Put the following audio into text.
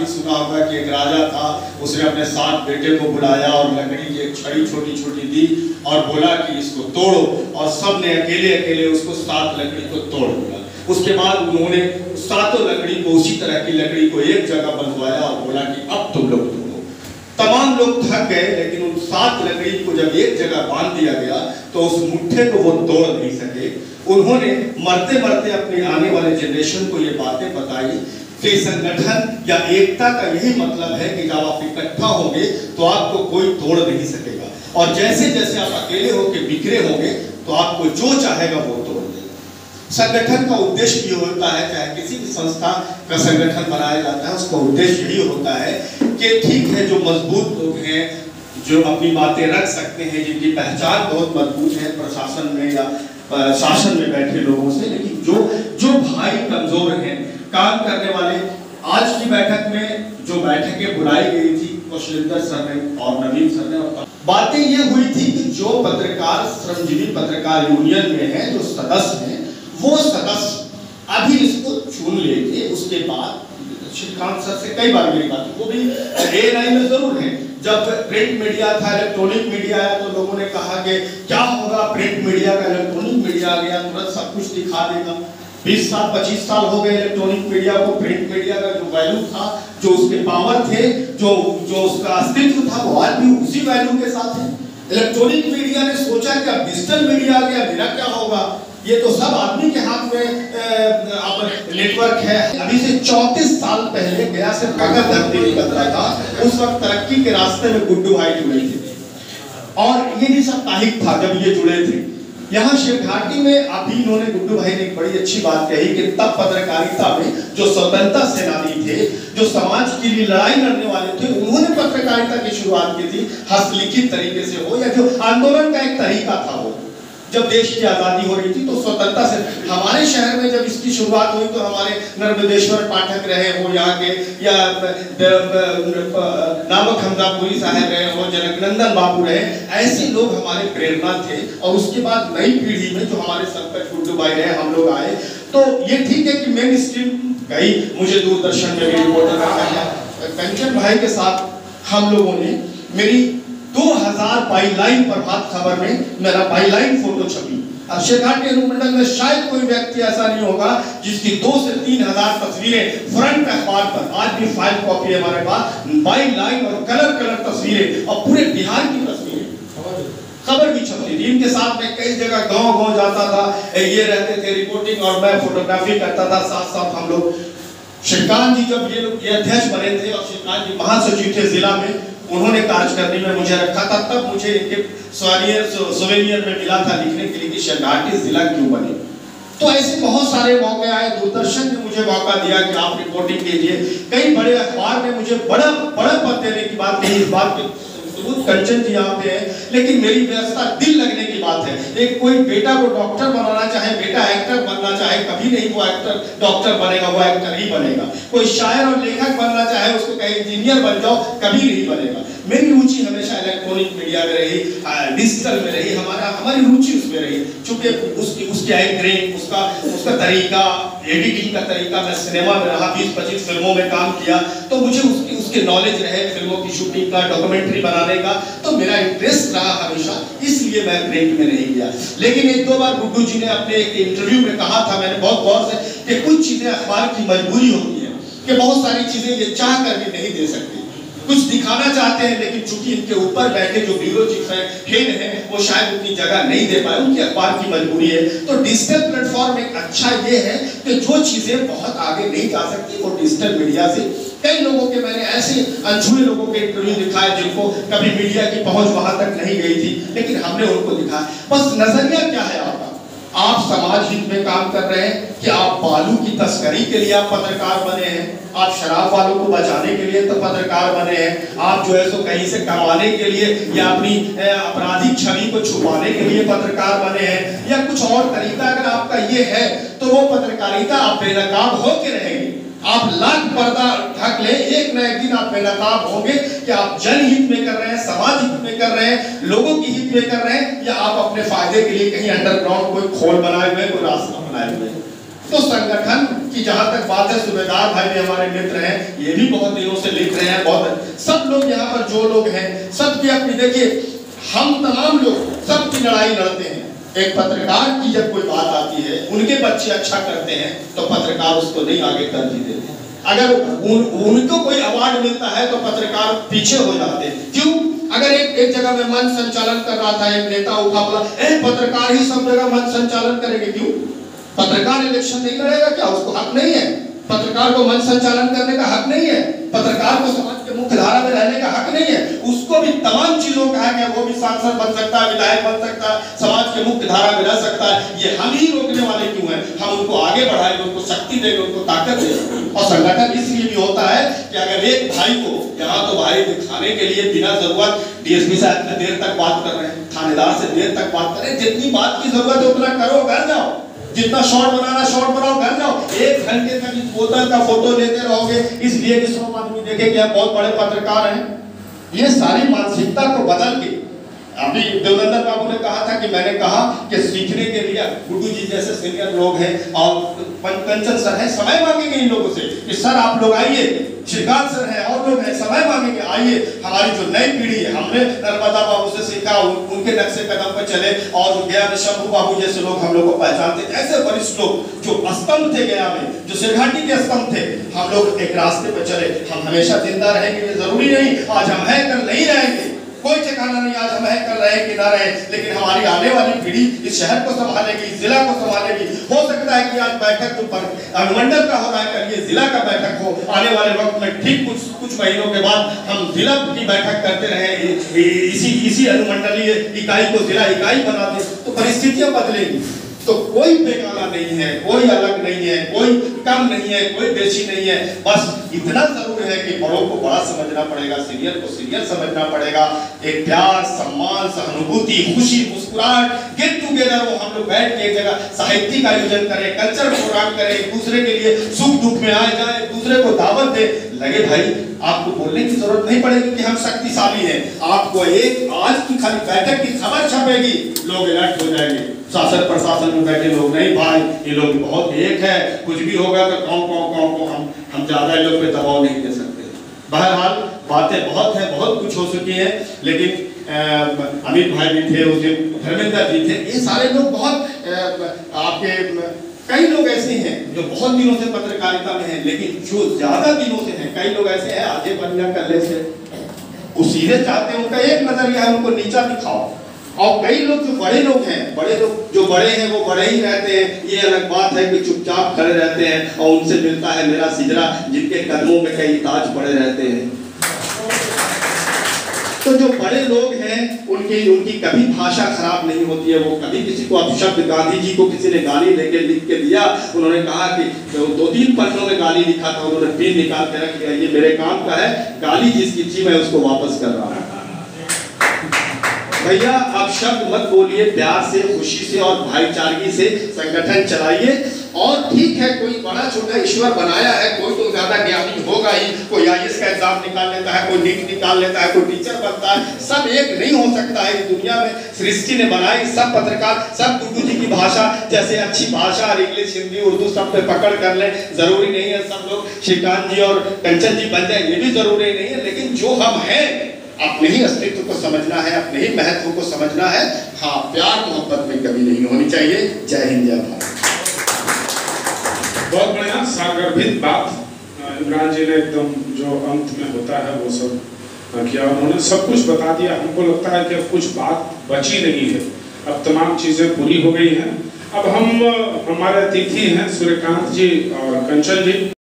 कहानी सुना होगा कि एक राजा था, उसने अपने 7 बेटे को बुलाया और लकड़ी की एक छड़ी छोटी छोटी दी और बोला कि इसको तोड़ो, और सब ने अकेले अकेले उसको 7 लकड़ी को तोड़ दिया। उसके बाद उन्होंने 7 लकड़ी को, उसी तरह की लकड़ी को एक जगह बंधवाया और बोला कि अब तुम लोग तोड़ो। तमाम लोग थक गए, लेकिन उन 7 लकड़ी को जब एक जगह बांध दिया गया तो उस मुट्ठे को वो तोड़ नहीं सके। उन्होंने मरते मरते अपने आने वाले जनरेशन को ये बातें बताई कि संगठन या एकता का यही मतलब है कि जब आप इकट्ठा होंगे तो आपको कोई तोड़ नहीं सकेगा, और जैसे जैसे आप अकेले होकर बिखरे होंगे तो आपको जो चाहेगा वो तोड़ देगा। संगठन का उद्देश्य ये होता है, चाहे किसी भी संस्था का संगठन बनाया जाता है, उसका उद्देश्य यही होता है कि ठीक है, जो मजबूत लोग हैं, जो अपनी बातें रख सकते हैं, जिनकी पहचान बहुत मजबूत है प्रशासन में या शासन में बैठे लोगों से, लेकिन जो भाई कमजोर हैं, काम करने वाले। आज की बैठक में जो बैठकें बुलाई गई थी कौशलेंद्र सर ने और नवीन सर ने, और बातें ये हुई थी कि जो पत्रकार, श्रमजीवी पत्रकार यूनियन में है, जो सदस्य हैं, वो सदस्य अभी इसको चुन लेंगे। उसके बाद श्रीकांत सर से कई बार मेरी बात, वो भी एएनआई में जरूर है। जब प्रिंट मीडिया था, इलेक्ट्रॉनिक मीडिया आया तो लोगों ने कहा कि क्या होगा, प्रिंट मीडिया का इलेक्ट्रॉनिक मीडिया आ गया, तुरंत सब कुछ दिखा देगा। 20 साल 25 साल हो गए इलेक्ट्रॉनिक मीडिया को। प्रिंट मीडिया का जो वैल्यू था, जो उसके पावर थे, जो उसका अस्तित्व था, वो आज भी उसी वैल्यू के साथ है। इलेक्ट्रॉनिक मीडिया ने सोचा कि अब डिजिटल मीडिया आ गया, मेरा क्या होगा, ये तो सब आदमी के हाथ में अब नेटवर्क है। अभी से 34 साल पहले गया से अगर धरती निकल रहा था, उस वक्त तरक्की के रास्ते में गुड्डू भाई जुड़े थे, और ये भी साप्ताहिक था जब ये जुड़े थे। यहाँ शिवघाटी में अभी इन्होंने, गुड्डू भाई ने एक बड़ी अच्छी बात कही कि तब पत्रकारिता में जो स्वतंत्रता सेनानी थे, जो समाज के लिए लड़ाई लड़ने वाले थे, उन्होंने पत्रकारिता की शुरुआत की थी, हस्तलिखित तरीके से हो या जो आंदोलन का एक तरीका था वो। जब देश की आजादी हो रही थी तो स्वतंत्रता से, हमारे शहर में जब इसकी शुरुआत हुई तो हमारे नर्मदेश्वर पाठक रहे हो यहाँ के, या नामक हमदापुरी साहब रहे हो, जनकनंदन बाबू रहे, ऐसे लोग हमारे प्रेरणा थे। और उसके बाद नई पीढ़ी में जो हमारे संकट गुड्डू भाई रहे, हम लोग आए, तो ये ठीक है कि मेन स्ट्रीम गई, मुझे दूरदर्शन में भी रिपोर्टर रखा। कंचन भाई के साथ हम लोगों ने, मेरी 2000 बाईलाइन प्रभात खबर में मेरा बाईलाइन फोटो छपी। अब शिवघाटी अनुमंडल में शायद कोई व्यक्ति ऐसा नहीं होगा जिसकी 2 से 3 हजार तस्वीरें फ्रंट अखबार पर, आज भी फाइल कॉपी है हमारे पास, बाईलाइन और कलर तस्वीरें, और पूरे बिहार की तस्वीरें, खबर भी छपती थी। इनके साथ में कई जगह गांव जाता था, ये रहते थे रिपोर्टिंग और मैं फोटोग्राफी करता था, साथ साथ हम लोग। श्रीकांत जी जब ये अध्यक्ष बने थे और श्रीकांत जी महासचिव थे जिला में, उन्होंने कार्यकारिणी में मुझे रखा था, तब मुझे इनके सोवेनियर में मिला था लिखने के लिए कि शिवघाटी जिला क्यों बने। तो ऐसे बहुत सारे मौके आए, दूरदर्शन ने मुझे मौका दिया कि आप रिपोर्टिंग कीजिए, कई बड़े अखबार ने मुझे बड़ा पद देने की बात कही। इस बात की कंचन जी यहाँ पे है, लेकिन मेरी व्यवस्था दिल लगने की बात है। एक कोई बेटा को डॉक्टर बनाना चाहे, बेटा एक्टर बनना चाहे, कभी नहीं वो एक्टर डॉक्टर बनेगा, वो एक्टर ही बनेगा। कोई शायर और लेखक बनना चाहे, उसको कहे इंजीनियर बन जाओ, कभी नहीं बनेगा। मेरी रुचि हमेशा इलेक्ट्रॉनिक मीडिया में रही, डिजिटल में रही, हमारी रुचि उसमें रही। चूंकि उसकी एंकरिंग, उसका तरीका, एडिटिंग का तरीका, मैं सिनेमा में रहा, 20-25 फिल्मों में काम किया, तो मुझे उसके नॉलेज रहे, फिल्मों की शूटिंग का, डॉक्यूमेंट्री बनाने का, तो मेरा इंटरेस्ट रहा हमेशा, इसलिए मैं प्रिंट में नहीं गया। लेकिन 1-2 बार गुड्डू जी ने अपने एक इंटरव्यू में कहा था, मैंने बहुत गौर से, कि कुछ चीजें अखबार की मजबूरी होती है, कि बहुत सारी चीजें ये चाह कर भी नहीं दे सकती, कुछ दिखाना चाहते हैं, लेकिन चूंकि इनके ऊपर बैठे जो ब्यूरो चीफ है, हेड है, वो शायद उतनी जगह नहीं दे पाए, उनकी अखबार की मजबूरी है। तो डिजिटल प्लेटफॉर्म एक अच्छा ये है कि जो चीजें बहुत आगे नहीं जा सकती वो डिजिटल मीडिया से, कई लोगों के, मैंने ऐसे अनछुए लोगों के इंटरव्यू दिखाए जिनको कभी मीडिया की पहुंच वहां तक नहीं गई थी, लेकिन हमने उनको दिखाया। बस नजरिया क्या है आपका, आप समाज हित में काम कर रहे हैं कि आप बालू की तस्करी के लिए आप पत्रकार बने हैं, आप शराब वालों को बचाने के लिए तो पत्रकार बने हैं, आप जो है सो कहीं से कमाने के लिए या अपनी आपराधिक छवि को छुपाने के लिए पत्रकार बने हैं, या कुछ और तरीका अगर आपका ये है तो वो पत्रकारिता आप बेनकाब होके रहेंगे। आप लाख पर्दा ढक ले, एक न एक दिन आप बेनकाब होंगे कि आप जनहित में कर रहे हैं, समाज हित में कर रहे हैं, लोगों की हित में कर रहे हैं, या आप अपने फायदे के लिए कहीं अंडरग्राउंड कोई खोल बनाए हुए, कोई रास्ता बनाए हुए। तो संगठन कि जहाँ तक बात है सूबेदार भाई भी हमारे मित्र हैं, ये भी बहुत दिनों से लिख रहे हैं, बहुत सब लोग यहाँ पर जो लोग हैं सबकी अपनी, देखिए हम तमाम लोग सबकी लड़ाई लड़ते हैं। एक पत्रकार की जब कोई बात आती है, उनके बच्चे अच्छा करते हैं तो पत्रकार उसको नहीं आगे तरजीह देते। अगर उनको कोई अवार्ड मिलता है तो पत्रकार पीछे हो जाते हैं। क्यों? अगर एक जगह में मंच संचालन कर रहा था, एक नेता उठा बोला पत्रकार ही सब जगह मंच संचालन करेंगे, क्यों? पत्रकार इलेक्शन नहीं लड़ेगा क्या? उसको हक नहीं है? पत्रकार को मंच संचालन करने का हक नहीं है? पत्रकार को समाज के मुख्य धारा में रहने का हक नहीं है? उसको भी तमाम चीजों का हक है, वो भी सांसद बन सकता है, विधायक बन सकता है, समाज के मुख्य धारा में रह सकता है। ये हम ही रोकने वाले क्यों हैं? हम उनको आगे बढ़ाएंगे, उनको शक्ति देंगे, उनको ताकत देंगे। और संगठन इसलिए भी होता है कि अगर एक भाई को यहाँ तो भाई दिखाने के लिए बिना जरूरत डीएसपी साहब से देर तक बात कर रहे हैं, थानेदार से देर तक बात कर रहे हैं, जितनी बात की जरूरत है उतना करो, घर जाओ, जितना शॉर्ट बनाना शॉर्ट बनाओ, घर जाओ। 1 घंटे तक इस बोतल का फोटो लेते रहोगे इसलिए कि 100 आदमी देखे कि आप बहुत बड़े पत्रकार हैं। ये सारी मानसिकता को बदल के, अभी देवनंदन बाबू ने कहा था कि मैंने कहा कि सीखने के लिए गुड्डू जी जैसे सीनियर लोग हैं और कंचन सर हैं, समय मांगेंगे इन लोगों से कि सर आप लोग आइए, श्रीकांत सर हैं और लोग हैं, समय मांगेंगे, आइए। हमारी जो नई पीढ़ी है, हमने नर्मदा बाबू से सीखा, उनके नक्शे कदम पर चले, और गया में शंभू बाबू जैसे लोग हम लोग को पहचानते, ऐसे वरिष्ठ लोग जो स्तंभ थे गया में, जो सिरघाटी के स्तंभ थे, हम लोग एक रास्ते पर चले। हम हमेशा जिंदा रहेंगे ये जरूरी नहीं, आज हम हैं कल नहीं रहेंगे, कोई ठिकाना नहीं आज हम है कर रहे हैं कि ना रहे, लेकिन हमारी आने वाली पीढ़ी इस शहर को संभालेगी, इस जिला को संभालेगी। हो सकता है कि आज बैठक जो अनुमंडल का हो रहा है, कल ये जिला का बैठक हो, आने वाले वक्त में ठीक कुछ महीनों के बाद हम जिला की बैठक करते रहे, इसी अनुमंडलीय इकाई को जिला इकाई बना दे, तो परिस्थितियां बदलेगी। तो कोई बेगाना नहीं है, कोई अलग नहीं है, कोई कम नहीं है, कोई देशी नहीं है। बस इतना जरूर है कि बड़ों को बड़ा समझना पड़ेगा, सीनियर को सीनियर समझना पड़ेगा। एक प्यार, सम्मान, सहानुभूति, खुशी, मुस्कुराहट, गेट टुगेदर हो, हम लोग बैठ के एक जगह साहित्यिक आयोजन करें, कल्चर प्रोग्राम करें, एक दूसरे के लिए सुख दुख में आए जाए, एक दूसरे को दावत दे। लगे भाई आपको बोलने की जरूरत नहीं पड़ेगी कि हम शक्तिशाली हैं, आपको एक आज की खाली बैठक की खबर छपेगी, लोग अलर्ट हो जाएंगे। शासन प्रशासन में बैठे लोग नहीं भाई, ये लोग बहुत एक है, कुछ भी होगा तो कौन हम ज्यादा लोग पे दबाव नहीं दे सकते। बहरहाल बातें बहुत है, बहुत कुछ हो चुकी है, लेकिन अमित भाई भी थे, उस दिन धर्मेंद्र जी थे, ये सारे लोग बहुत आपके कई लोग ऐसे हैं जो बहुत दिनों से पत्रकारिता में हैं, लेकिन जो ज्यादा दिनों से हैं, कई लोग ऐसे हैं आधे बनिया कल्ले से, वो सीधे चाहते हैं, उनका एक नजरिया है, उनको नीचा दिखाओ। और कई लोग जो बड़े लोग हैं, बड़े लोग जो बड़े हैं वो बड़े ही रहते हैं, ये अलग बात है कि चुपचाप खड़े रहते हैं और उनसे मिलता है मेरा सिजरा, जिनके कदमों में कई ताज पड़े रहते हैं। तो जो बड़े लोग हैं उनकी कभी भाषा खराब नहीं होती है, वो कभी किसी को अपशब्द, गांधी जी को किसी ने गाली लेके लिख के दिया, उन्होंने कहा कि 2-3 पन्नों में गाली लिखा था, उन्होंने पेन निकाल के रख दिया, ये मेरे काम का है, गाली जिसकी थी मैं उसको वापस कर रहा हूँ। भैया आप शब्द मत बोलिए, प्यार से, खुशी से और भाईचारगी से संगठन चलाइए। और ठीक है कोई बड़ा छोटा ईश्वर बनाया है, कोई तो ज्यादा ज्ञानी होगा ही, कोई आईएएस का एग्जाम निकाल लेता है, कोई नीट निकाल लेता है, कोई टीचर बनता है, सब एक नहीं हो सकता है। इस दुनिया में सृष्टि ने बनाई, सब पत्रकार, सब गुड्डू जी की भाषा जैसे अच्छी भाषा और इंग्लिश, हिंदी, उर्दू सब पे पकड़ कर ले, जरूरी नहीं है सब लोग श्रीकांत जी और कंचन जी बन जाए, ये भी जरूरी नहीं है। लेकिन जो हम हैं, अपने ही अस्तित्व को समझना है, अपने ही महत्व को समझना है। हाँ, प्यार मोहब्बत में कमी नहीं होनी चाहिए। जय हिंद, जय भारत। बहुत बढ़िया सागरभित बात इमरान जी ने एकदम जो अंत में होता है वो सब किया, उन्होंने सब कुछ बता दिया। हमको लगता है कि अब कुछ बात बची नहीं है, अब तमाम चीजें पूरी हो गई हैं। अब हम हमारे अतिथि हैं सूर्यकांत जी और कंचन जी।